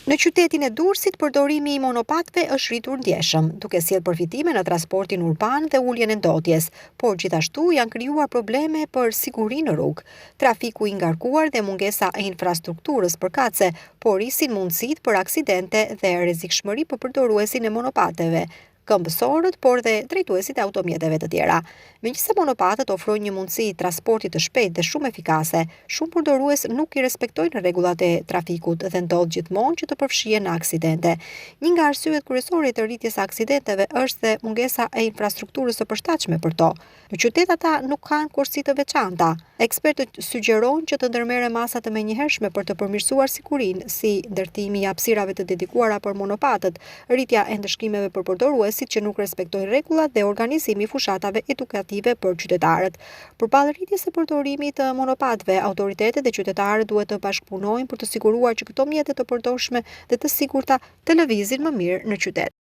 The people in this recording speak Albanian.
Në qytetin e Durrësit, përdorimi i monopatëve është rritur ndjeshëm, duke sjellë përfitime në transportin urban dhe uljen e ndotjes, por gjithashtu janë krijuar probleme për sigurinë në rrugë. Trafiku i ngarkuar dhe mungesa e infrastrukturës përkatëse porisin mundësitë për aksidente dhe rrezikshmëri për përdoruesin e monopatëve, këmbësorët, por dhe drejtuesit e automjeteve të tjera. Megjithëse monopatët ofrojnë një mundësi transporti të shpejtë dhe shumë efikase, shumë përdorues nuk i respektojnë rregullat e trafikut dhe ndodh gjithmonë që të përfshihen në aksidente. Një nga arsyet kryesore të rritjes së aksidenteve është dhe mungesa e infrastrukturës së përshtatshme për to. Në qytet ata nuk kanë kursi të veçanta. Ekspertët sugjerojnë që të ndërmerren masa të menjëhershme për të përmirësuar sigurinë, si ndërtimi i hapësirave të dedikuara për monopatët, rritja e ndëshkimeve për përdoruesit që nuk respektojnë rregullat dhe organizimi i fushatave edukative për qytetarët. Përballë rritjes së përdorimit të monopatëve, autoritetet dhe qytetarët duhet të bashkëpunojnë për të siguruar që këto mjete të përdorshme dhe të sigurta të lëvizin më mirë në qytet.